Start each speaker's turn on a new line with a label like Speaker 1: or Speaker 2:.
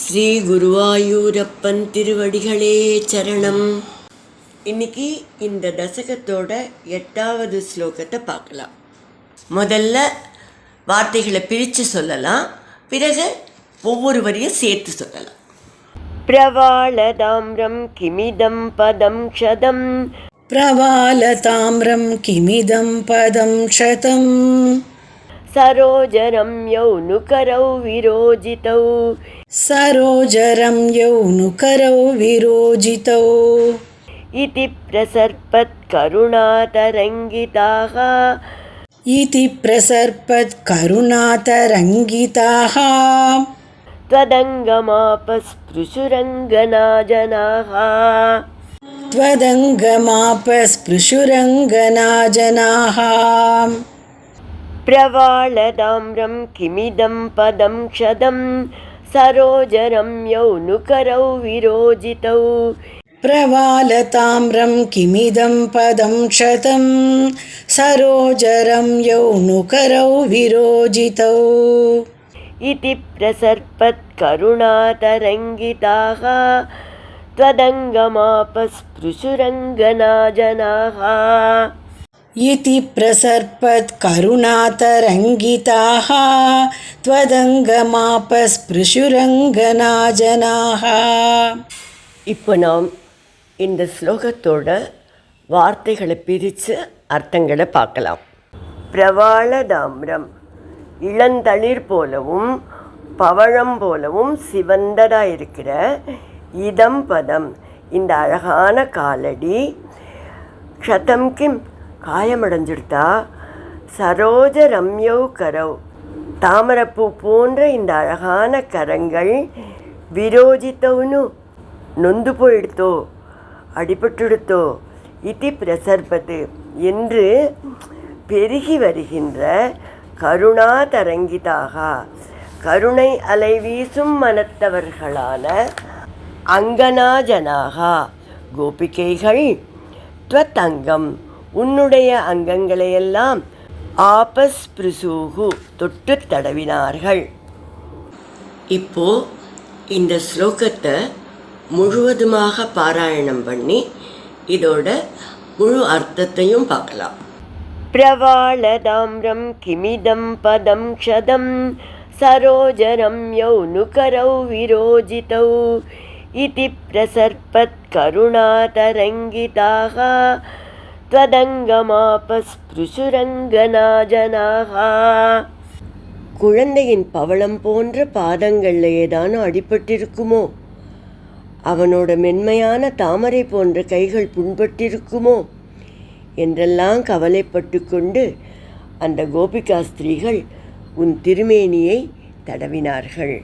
Speaker 1: ஸ்ரீ குருவாயூரப்பன் திருவடிகளே சரணம். இன்னைக்கு இந்த தசகத்தோட 8வது ஸ்லோகத்தை பார்க்கலாம். முதல்ல வார்த்தைகளை பிரித்து சொல்லலாம், பிறகு ஒவ்வொரு வரியும் சேர்த்து சொல்லலாம்.
Speaker 2: பிரவாளதாம்ரம் கிமிதம் பதம் க்ஷதம்.
Speaker 3: பிரவாளதாம்ரம் கிமிதம் பதம் க்ஷதம்.
Speaker 2: சரோஜரம் யௌனுகரௌ விரோஜிதௌ.
Speaker 3: சரோஜரம் யௌனுகரௌ விரோஜிதௌ.
Speaker 2: இதி பிரசர்பத் கருணாதரங்கிதாः.
Speaker 3: இதி பிரசர்பத் கருணாதரங்கிதாः.
Speaker 2: त्वदङ्गमापस्पृशुरङ्गनाजनाः.
Speaker 3: त्वदङ्गमापस्पृशुरङ्गनाजनाः.
Speaker 2: प्रवाळदाम्रं किमिदं पदं क्षदं. सरोजरं यौनुकरौ विरोजितौ.
Speaker 3: प्रवालताम्रं किमिदं पदं क्षतं. सरोजरं यौनुकरौ विरोजितौ.
Speaker 2: इति प्रसर्पत् करुणातरङ्गिताः. त्वदङ्गमापस्पृशुरङ्गनाजनाः.
Speaker 3: इति प्रसर्पत् करुणातरङ्गिताः. त्वदङ्गमापस्पृशुरङ्गनाजनाः.
Speaker 2: இப்போ நாம் இந்த ஸ்லோகத்தோட வார்த்தைகளை பிரித்து அர்த்தங்களை பார்க்கலாம். பிரவாளதாம்ரம், இளந்தளிர் போலவும் பவழம் போலவும் சிவந்ததாக இருக்கிற இதம் பதம், இந்த அழகான காலடி. க்ஷதம் கிம், காயமடைஞ்சிடுத்தா. சரோஜ ரம்யௌ கரவ், தாமரப்பூ போன்ற இந்த அழகான கரங்கள். விரோஜித்தவுனு, நொந்து போயிடுத்தோ, அடிபட்டுடுத்தோ. இதி பிரசர்பது, என்று பெருகி வருகின்ற கருணா தரங்கிதாக, கருணை அலை வீசும் மனத்தவர்களான அங்கனாஜனாக, கோபிகைகள். த்வதங்கம், உன்னுடைய அங்கங்களையெல்லாம். ஆபஸ்பிருசூஹு, தொட்டு தடவினார்கள்.
Speaker 1: இப்போ இந்த ஸ்லோகத்தை முழுவதுமாக பாராயணம் பண்ணி இதோட முழு அர்த்தத்தையும் பார்க்கலாம்.
Speaker 2: பிரவாளதாம்ரம் கிமிதம் பதம் க்ஷதம். சரோஜரம் யௌனுகரௌ விரோஜிதௌ. இதி பிரசர்பத் கருணாதரங்கிதாः. त्वदङ्गमापस्पृशुरङ्गनाजनाः. குழந்தையின் பவளம் போன்ற பாதங்களில் ஏதானும் அடிபட்டிருக்குமோ, அவனோட மென்மையான தாமரை போன்ற கைகள் புண்பட்டிருக்குமோ என்றெல்லாம் கவலைப்பட்டு கொண்டு அந்த கோபிகா ஸ்திரீகள் உன் திருமேனியை தடவினார்கள்.